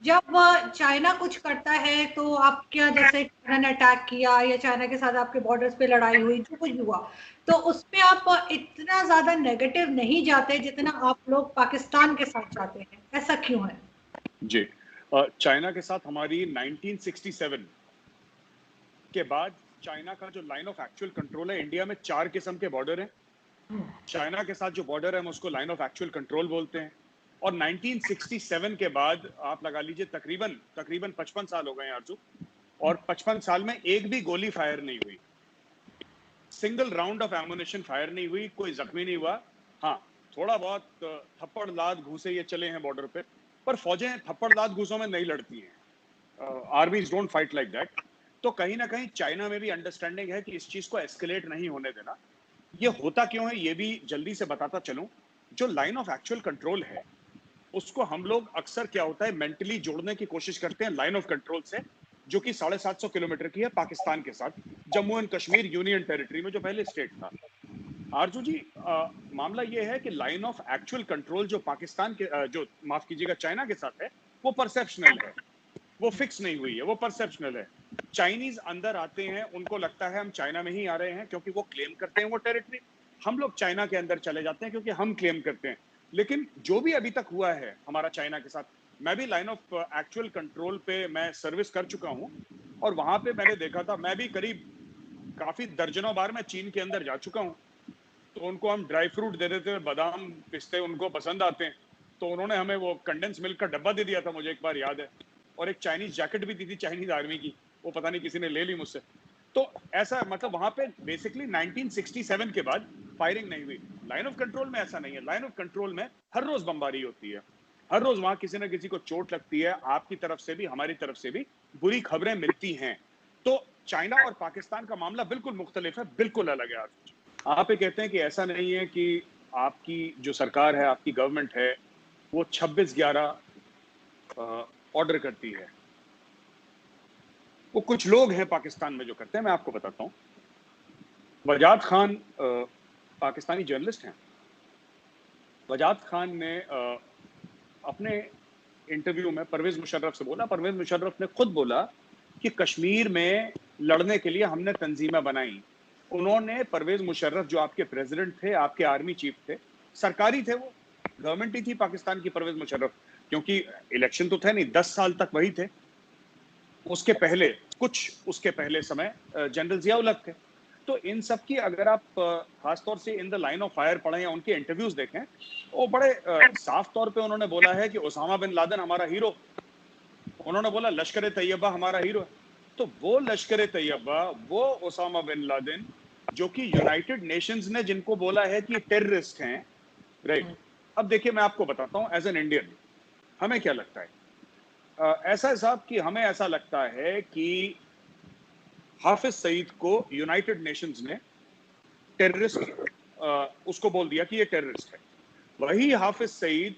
जब चाइना कुछ करता है तो आप क्या, जैसे चाइना ने अटैक किया या चाइना के साथ आपके बॉर्डर्स पे लड़ाई हुई, जो कुछ भी हुआ, तो उस पे आप इतना ज्यादा नेगेटिव नहीं जाते जितना आप लोग पाकिस्तान के साथ जाते हैं, ऐसा क्यों है? जी, चाइना के साथ हमारी 1967 के बाद चाइना का जो लाइन ऑफ एक्चुअल कंट्रोल है, इंडिया में 4 किस्म के बॉर्डर हैं। चाइना के साथ जो बॉर्डर है हम उसको लाइन ऑफ एक्चुअल कंट्रोल बोलते हैं। और 1967 के बाद आप लगा लीजिए तकरीबन 55 साल हो गए हैं आरजू, और 55 साल में एक भी गोली फायर नहीं हुई, single round of ammunition fire नहीं हुई, कोई जख्मी नहीं हुआ। हाँ, थोड़ा बहुत थप्पड़ लात घूसे ये चले हैं बॉर्डर पे, पर फौजें थप्पड़ लात घूसों में नहीं लड़ती हैं। आर्मीज डोंट फाइट लाइक दैट। तो कहीं ना कहीं चाइना में भी अंडरस्टैंडिंग है कि इस चीज को एस्केलेट नहीं होने देना। ये होता क्यों है ये भी जल्दी से बताता चलूं। जो लाइन ऑफ एक्चुअल कंट्रोल है उसको हम लोग अक्सर क्या होता है मेंटली जोड़ने की कोशिश करते हैं लाइन ऑफ कंट्रोल से, जो कि 750 किलोमीटर की है पाकिस्तान के साथ, Jammu and Kashmir union territory में जो पहले स्टेट था। आरजू जी, मामला यह है कि लाइन ऑफ एक्चुअल कंट्रोल जो पाकिस्तान के जो माफ कीजिएगा चाइना के साथ है, वो परसेप्शनल है, वो फिक्स नहीं हुई है, वो परसेप्शनल है। चाइनीज अंदर आते हैं, उनको लगता है हम चाइना में ही आ रहे हैं क्योंकि वो क्लेम करते हैं वो टेरिटरी। हम लोग चाइना के अंदर चले जाते हैं क्योंकि हम क्लेम करते हैं। लेकिन जो भी अभी तक हुआ है हमारा चाइना के साथ, मैं भी लाइन ऑफ एक्चुअल कंट्रोल पे मैं सर्विस कर चुका हूं, और वहां पे मैंने देखा था, मैं भी करीब काफी दर्जनों बार मैं चीन के अंदर जा चुका हूं। तो उनको हम ड्राई फ्रूट दे देते हैं, बादाम पिस्ते उनको पसंद आते हैं, तो उन्होंने हमें वो कंडेंस मिल्क का डब्बा दे दिया था, मुझे एक बार याद है। और एक चाइनीज जैकेट भी दी थी चाइनीज आर्मी की, वो पता नहीं किसी ने ले ली मुझसे। तो ऐसा मतलब वहां पे बेसिकली 1967 के बाद फायरिंग नहीं हुई। लाइन ऑफ कंट्रोल में ऐसा नहीं है। लाइन ऑफ कंट्रोल में हर रोज बमबारी होती है, हर रोज वहां किसी ना किसी को चोट लगती है, आपकी तरफ से भी हमारी तरफ से भी बुरी खबरें मिलती हैं। तो चाइना और पाकिस्तान का मामला बिल्कुल मुख्तलिफ है, बिल्कुल अलग है। आप ये कहते हैं कि ऐसा नहीं है कि आपकी जो सरकार है, आपकी गवर्नमेंट है, वो 26/11 ऑर्डर करती है। वो कुछ लोग हैं पाकिस्तान में जो करते हैं, मैं आपको बताता हूँ। वजाद खान पाकिस्तानी जर्नलिस्ट हैं। वजाद खान ने अपने इंटरव्यू में परवेज मुशर्रफ से बोला, परवेज मुशर्रफ ने खुद बोला कि कश्मीर में लड़ने के लिए हमने तंजीमें बनाई। उन्होंने परवेज मुशर्रफ जो आपके प्रेसिडेंट थे, आपके आर्मी चीफ थे, सरकारी थे, वो गवर्नमेंट ही थी पाकिस्तान की परवेज मुशर्रफ, क्योंकि इलेक्शन तो थे नहीं, 10 साल तक वही थे। उसके पहले उसके पहले समय जनरल जिया उल हक थे। तो इन सब की अगर आप खासतौर से in the line of fire पढ़ें या उनके इंटरव्यूज देखें, वो बड़े साफ तौर पे उन्होंने बोला है कि ओसामा बिन लादेन हमारा हीरो। उन्होंने बोला लश्कर तैयबा हमारा हीरो है। तो वो लश्कर तैयबा, वो ओसामा बिन लादेन, जो कि यूनाइटेड नेशंस ने जिनको बोला है कि टेररिस्ट हैं, राइट। अब देखिए मैं आपको बताता हूं, एज एन इंडियन हमें क्या लगता है। ऐसा साहब कि हमें ऐसा लगता है कि हाफिज सईद को यूनाइटेड नेशंस ने टेररिस्ट उसको बोल दिया कि ये टेररिस्ट है। वही हाफिज सईद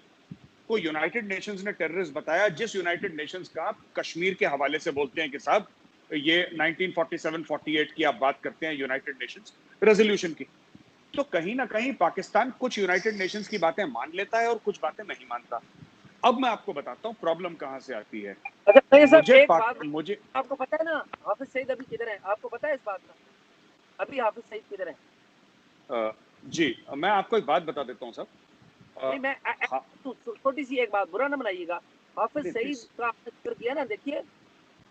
को यूनाइटेड नेशंस ने टेररिस्ट बताया, जिस यूनाइटेड नेशंस का आप कश्मीर के हवाले से बोलते हैं कि साहब ये 1947-48 की आप बात करते हैं यूनाइटेड नेशंस रेजोल्यूशन की। तो कहीं ना कहीं पाकिस्तान कुछ यूनाइटेड नेशंस की बातें मान लेता है और कुछ बातें नहीं मानता। अब मैं आपको बताता हूँ प्रॉब्लम कहां से आती है। अच्छा नहीं सर, मुझे एक बात मुझे आपको पता है ना, हाफिज सईद अभी किधर है? आपको पता है इस बात का? अभी हाफिज सईद किधर है? जी, मैं आपको एक बात बता देता हूँ सर। नहीं, मैं छोटी सी एक बात, बुरा ना बनाइएगा। हाफिज सईद प्लीज। का जिक्र किया ना, देखिए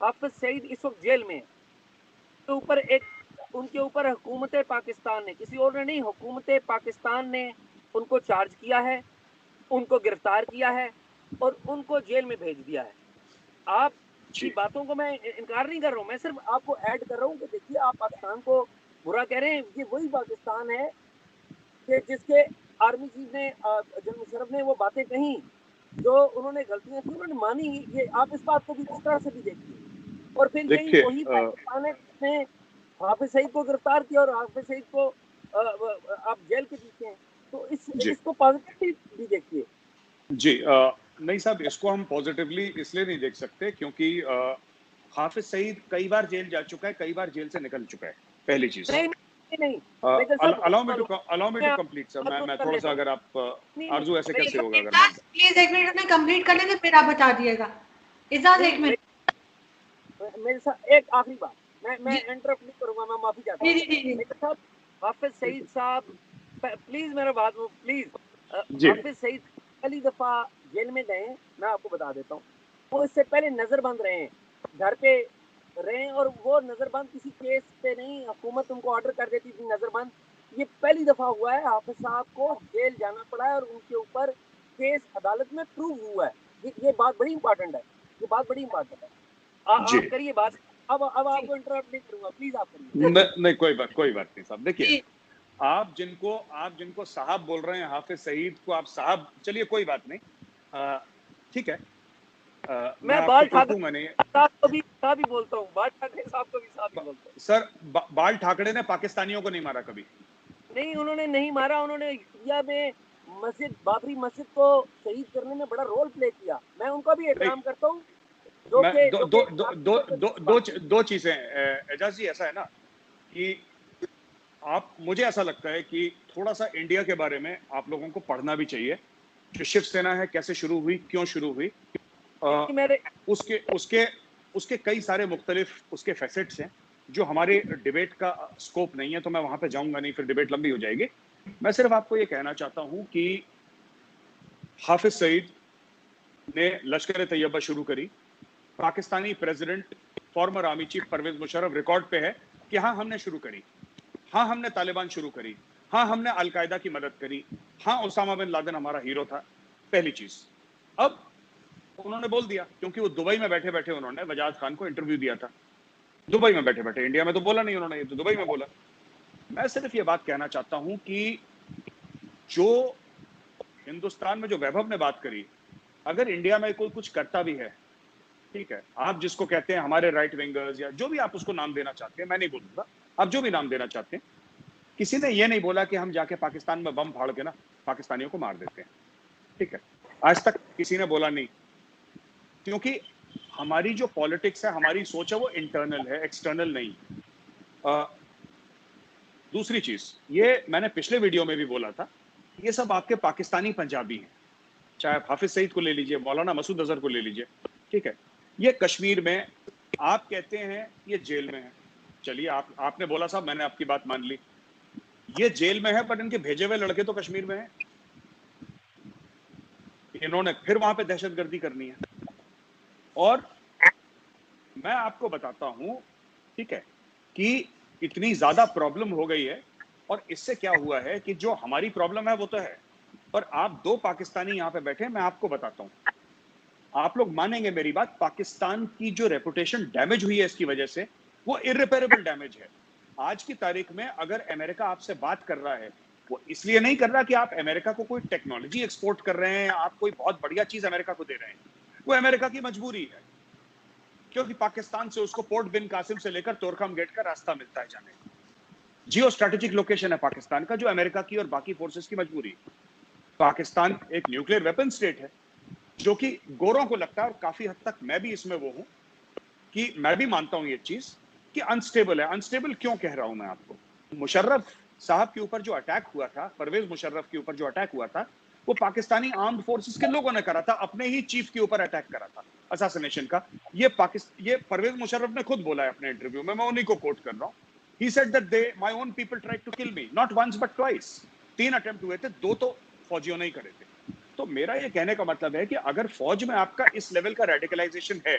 हाफिज सईद इस वक्त जेल में है। तो ऊपर एक उनके ऊपर हुकूमत पाकिस्तान ने, किसी और ने नहीं, हुकूमत पाकिस्तान ने उनको चार्ज किया है, उनको गिरफ्तार किया है और उनको जेल में भेज दिया है। आपकी बातों को मैं इनकार नहीं कर रहा हूँ, मैं सिर्फ आपको ऐड कर रहा हूँ कि देखिए आप पाकिस्तान को बुरा कह रहे हैं। ये वही पाकिस्तान है कि जिसके आर्मी चीफ ने, जनरल मुशर्रफ ने वो बातें कही, जो उन्होंने गलतियां थी उन्होंने मानी। ये आप इस बात को भी इस तरह से भी देखिए। और फिर यही देखिए वही पाकिस्तान है जिसने हाफिज सईद को गिरफ्तार किया और हाफिज सईद को आप जेल के पीछे हैं। तो इसको पॉजिटिवली भी देखिए। जी, नहीं साहब, इसको हम पॉजिटिवली इसलिए नहीं देख सकते क्योंकि हाफिज सईद कई बार जेल जा चुका है, कई बार जेल से निकल चुका है, पहली चीज। नहीं नहीं, allow me to complete sir. मैं थोड़ा सा, अगर आप आरजू ऐसे कैसे होगा अगर मैं प्लीज 1 मिनट में कंप्लीट कर लेंगे फिर आप बता दिएगा। एजाज एक मिनट, मेरे साथ एक आखिरी बात, मैं इंटरप्ट नहीं करूंगा, मैं माफी चाहता हूँ मेरे साथ। हाफिज सईद साहब प्लीज मेरा बात प्लीज, हाफिज सईद पहली दफा जेल में गए, मैं आपको बता देता हूँ, वो इससे पहले नजरबंद रहे हैं, घर पे रहे, और वो नजरबंद किसी केस पे नहीं, हुकूमत उनको ऑर्डर कर देती थी नजरबंद। ये पहली दफा हुआ है हाफिज साहब को जेल जाना पड़ा है और उनके ऊपर केस अदालत में प्रूव हुआ है। ये बात बड़ी इंपॉर्टेंट है, ये बात बड़ी इंपॉर्टेंट है। आप करिए बात, अब आपको इंटरप्ट नहीं करूंगा, प्लीज आप करिए। नहीं कोई बात नहीं साहब। देखिए, आप जिनको साहब बोल रहे हैं, हाफिज सईद को आप साहब, चलिए कोई बात नहीं, ठीक है, मैं आपको टोकूंगा नहीं। साहब को भी साहब ही बोलता हूँ, बाल ठाकरे साहब को भी साहब ही बोलता हूँ। सर, बाल ठाकरे ने पाकिस्तानियों को नहीं मारा कभी। नहीं, उन्होंने नहीं मारा, उन्होंने इंडिया में मस्जिद, बाबरी मस्जिद को शहीद करने में बड़ा रोल प्ले किया, मैं उनका भी एहतराम करता हूँ। दो चीजें एजाज जी, ऐसा है ना कि मुझे ऐसा लगता है कि थोड़ा सा इंडिया के बारे में आप लोगों को पढ़ना भी चाहिए। जो शिवसेना है, कैसे शुरू हुई, क्यों शुरू हुई, उसके कई सारे मुख्तलिफ उसके फैसेट्स हैं जो हमारे डिबेट का स्कोप नहीं है, तो मैं वहां पे जाऊंगा नहीं, फिर डिबेट लंबी हो जाएगी। मैं सिर्फ आपको ये कहना चाहता हूं कि हाफिज सईद ने लश्कर तैयबा शुरू करी, Pakistani president former army chief Pervez Musharraf record पे है कि हाँ हमने शुरू करी, हाँ हमने तालिबान शुरू करी, हाँ हमने अलकायदा की मदद करी, हाँ उसामा बिन लादेन हमारा हीरो था। पहली चीज, अब उन्होंने बोल दिया, क्योंकि वो दुबई में बैठे बैठे उन्होंने वजाद खान को इंटरव्यू दिया था, दुबई में बैठे बैठे, इंडिया में तो बोला नहीं उन्होंने, ये तो दुबई में बोला। मैं सिर्फ ये बात कहना चाहता हूं कि जो हिंदुस्तान में जो वैभव ने बात करी, अगर इंडिया में कोई कुछ करता भी है, ठीक है, आप जिसको कहते हैं हमारे राइट विंगर्स या जो भी आप उसको नाम देना चाहते हैं, मैं नहीं बोलूंगा, आप जो भी नाम देना चाहते हैं, किसी ने ये नहीं बोला कि हम जाके पाकिस्तान में बम फाड़ के ना पाकिस्तानियों को मार देते हैं, ठीक है, आज तक किसी ने बोला नहीं, क्योंकि हमारी जो पॉलिटिक्स है, हमारी सोच है, वो इंटरनल है, एक्सटर्नल नहीं। दूसरी चीज, ये मैंने पिछले वीडियो में भी बोला था, ये सब आपके पाकिस्तानी पंजाबी हैं, चाहे आप हाफिज सईद को ले लीजिए, मौलाना मसूद अजहर को ले लीजिए, ठीक है, ये कश्मीर में, आप कहते हैं ये जेल में है, चलिए आपने बोला साहब, मैंने आपकी बात मान ली, ये जेल में है, पर इनके भेजे हुए लड़के तो कश्मीर में हैं, इन्होंने फिर वहां पे दहशतगर्दी करनी है। और मैं आपको बताता हूं, ठीक है, कि इतनी ज्यादा प्रॉब्लम हो गई है, और इससे क्या हुआ है कि जो हमारी प्रॉब्लम है वो तो है, पर आप दो पाकिस्तानी यहां पे बैठे, मैं आपको बताता हूं, आप लोग मानेंगे मेरी बात, पाकिस्तान की जो रेपुटेशन डैमेज हुई है इसकी वजह से, वो इररिपेरेबल डैमेज है। आज की तारीख में अगर अमेरिका आपसे बात कर रहा है, वो इसलिए नहीं कर रहा कि आप अमेरिका को कोई टेक्नोलॉजी एक्सपोर्ट कर रहे हैं, आप कोई बहुत बढ़िया चीज अमेरिका को दे रहे हैं, वो अमेरिका की मजबूरी है, क्योंकि पाकिस्तान से उसको पोर्ट बिन कासिम से लेकर तोरखम गेट का रास्ता मिलता है जाने, जियो स्ट्रेटेजिक लोकेशन है पाकिस्तान का, जो अमेरिका की और बाकी फोर्सेस की मजबूरी। पाकिस्तान एक न्यूक्लियर वेपन स्टेट है, जो कि गोरों को लगता है, और काफी हद तक मैं भी इसमें वो हूं कि मैं भी मानता हूं ये चीज कि अनस्टेबल है। अनस्टेबल क्यों कह रहा हूं मैं आपको, मुशर्रफ साहब के ऊपर जो अटैक हुआ था, परवेज मुशर्रफ के ऊपर जो अटैक हुआ था, वो पाकिस्तानी आर्म्ड फोर्सेस के लोगों ने करा था, अपने ही चीफ के ऊपर अटैक करा था, असैसिनेशन का। ये परवेज मुशर्रफ ने खुद बोला है अपने इंटरव्यू में, मैं उन्हीं को कोट कर रहा हूं। He said that my own people tried to kill me, not once but twice. 3 attempt हुए थे, 2 तो फौजियों ने ही करे थे। तो मेरा ये कहने का मतलब है कि अगर फौज में आपका इस लेवल का रेडिकलाइजेशन है,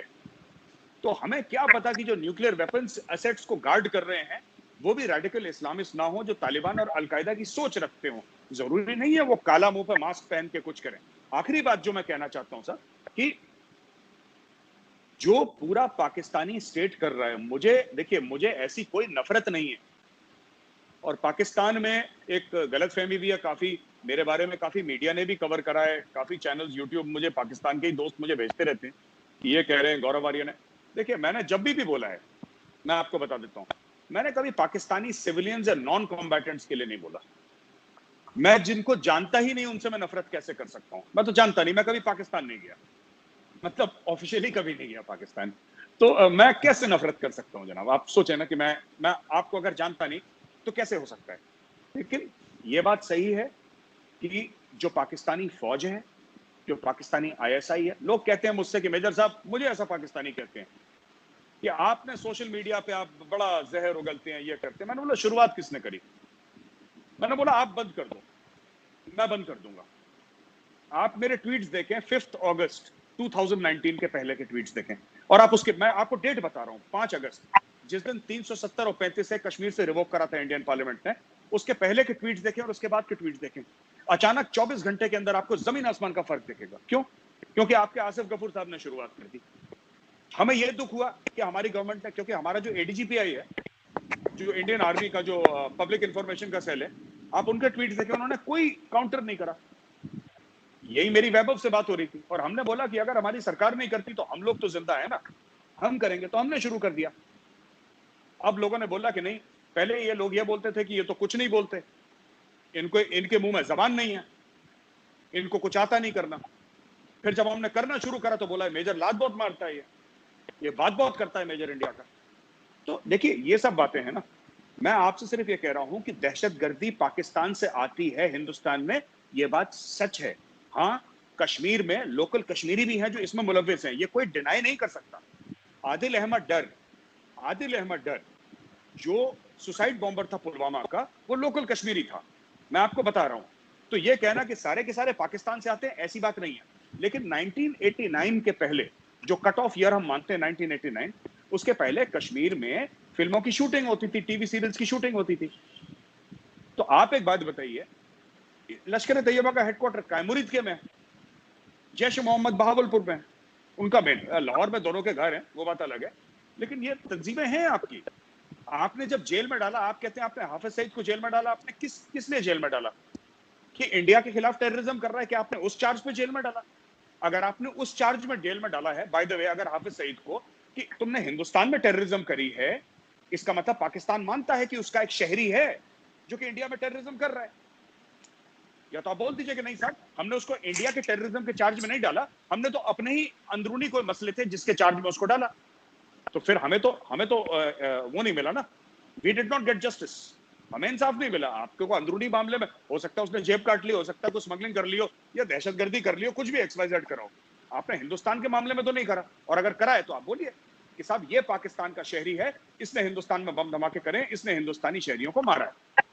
तो हमें क्या पता कि जो न्यूक्लियर वेपन्स एसेट्स को गार्ड कर रहे हैं, वो भी रेडिकल इस्लामिस्ट ना हो, जो तालिबान और अलकायदा की सोच रखते हो। जरूरी नहीं है वो काला मुंह पे मास्क पहन के कुछ करें। आखिरी बात जो मैं कहना चाहता हूं सर, कि जो पूरा पाकिस्तानी स्टेट कर रहा है, मुझे ऐसी कोई नफरत नहीं है, और पाकिस्तान में एक गलतफहमी भी है काफी, मेरे बारे में काफी मीडिया ने भी कवर करा है, काफी चैनल्स यूट्यूब, मुझे पाकिस्तान के ही दोस्त मुझे भेजते रहते हैं कि ये कह रहे हैं गौरव आर्य ने। देखिए, मैंने जब भी बोला है, मैं आपको बता देता हूं, मैंने कभी पाकिस्तानी सिविलियंस या नॉन कॉम्बैटेंट्स के लिए नहीं बोला। मैं जिनको जानता ही नहीं उनसे मैं नफरत कैसे कर सकता हूं? मैं तो जानता नहीं, मैं कभी पाकिस्तान नहीं गया, मतलब ऑफिशियली कभी नहीं गया पाकिस्तान, तो मैं कैसे नफरत कर सकता हूं जनाब? आप सोचें ना कि मैं आपको अगर जानता नहीं तो कैसे हो सकता है? लेकिन ये बात सही है कि जो पाकिस्तानी फौज है, कि वो पाकिस्तानी ISI है। लोग कहते हैं मुझसे कि मेजर साहब, मुझे ऐसा पाकिस्तानी कहते हैं कि आपने सोशल मीडिया पे आप बड़ा जहर उगलते हैं, ये करते हैं। मैंने बोला शुरुआत किसने करी? मैंने बोला आप बंद कर दो, मैं बंद कर दूंगा। आप मेरे ट्वीट्स देखें 5 अगस्त 2019 के पहले के ट्वीट्स देखें, और आप उसके, मैं आपको डेट बता रहा हूं, 5 अगस्त, जिस दिन 370 और 35 से कश्मीर से रिवोक करा था इंडियन पार्लियामेंट ने, उसके पहले के ट्वीट्स देखें और उसके बाद के ट्वीट्स देखें। अचानक 24 घंटे के अंदर आपको जमीन आसमान का फर्क दिखेगा। क्यों? क्योंकि आपके आसिफ गफूर साहब ने शुरुआत कर दी। हमें यह दुख हुआ कि हमारी गवर्नमेंट ने, क्योंकि हमारा जो ADGPI है, जो इंडियन आर्मी का जो पब्लिक इंफॉर्मेशन का सेल है, आप उनके ट्वीट्स देखें, उन्होंने कोई काउंटर नहीं करा। यही मेरी वैभव से बात हो रही थी और हमने बोला कि अगर हमारी सरकार नहीं करती तो हम लोग तो जिंदा है ना, हम करेंगे। तो हमने शुरू कर दिया। अब लोगों ने बोला कि नहीं, पहले ये लोग ये बोलते थे कि ये तो कुछ नहीं बोलते, इनको, इनके मुंह में जबान नहीं है, इनको कुछ आता नहीं करना। फिर जब हमने करना शुरू करा तो बोला मेजर लात बहुत मारता है, ये बात बहुत करता है मेजर इंडिया का। तो देखिए ये सब बातें हैं ना। मैं आपसे सिर्फ ये कह रहा हूं कि दहशतगर्दी पाकिस्तान से आती है हिंदुस्तान में, ये बात सच है। हाँ, कश्मीर में लोकल कश्मीरी भी हैं जो इसमें मुलव्विस हैं, ये कोई डिनाई नहीं कर सकता। आदिल अहमद डर जो सुसाइड बॉम्बर था पुलवामा का, वो लोकल कश्मीरी था, मैं आपको बता रहा हूं। तो ये कहना कि सारे के सारे पाकिस्तान से आते हैं, ऐसी बात नहीं है। लेकिन 1989 के पहले जो कट ऑफ ईयर हम मानते हैं 1989, उसके पहले कश्मीर में फिल्मों की शूटिंग होती थी, टीवी सीरियल्स की शूटिंग होती थी। तो आप एक बात बताइए, लश्कर तैयबा का हेडक्वार्टर कहाँ है? मुरीदके में। जैश मोहम्मद बहावलपुर में, उनका मेन लाहौर में, दोनों के घर हैं, वो बात अलग है। लेकिन ये तंजीमें हैं आपकी। आपने जब जेल में डाला, आप कहते हैं आपने हाफिज सईद को जेल में डाला, आपने किसने जेल में डाला? कि इंडिया के खिलाफ टेररिज्म कर रहा है, कि आपने उस चार्ज पे जेल में डाला? अगर आपने उस चार्ज में जेल में डाला है, बाय द वे, अगर हाफिज सईद को कि तुमने हिंदुस्तान में टेररिज्म करी है, इसका मतलब पाकिस्तान मानता है कि उसका एक शहरी है जो कि इंडिया में टेररिज्म कर रहा है। या तो आप बोल दीजिए कि नहीं साहब, हमने उसको इंडिया के टेररिज्म के चार्ज में नहीं डाला, हमने तो अपने ही अंदरूनी कोई मसले थे जिसके चार्ज में उसको डाला। तो फिर हमें तो वो नहीं मिला ना, we did not get justice, हमें इंसाफ नहीं मिला। आपको को अंदरूनी मामले में हो सकता है उसने जेब काट ली, हो सकता है कुछ स्मगलिंग कर लियो या दहशतगर्दी कर लियो, कुछ भी XYZ करो, आपने हिंदुस्तान के मामले में तो नहीं करा। और अगर करा है तो आप बोलिए कि साहब ये पाकिस्तान का शहरी है, इसने हिंदुस्तान में बम धमाके करे, इसने हिंदुस्तानी शहरियों को मारा है।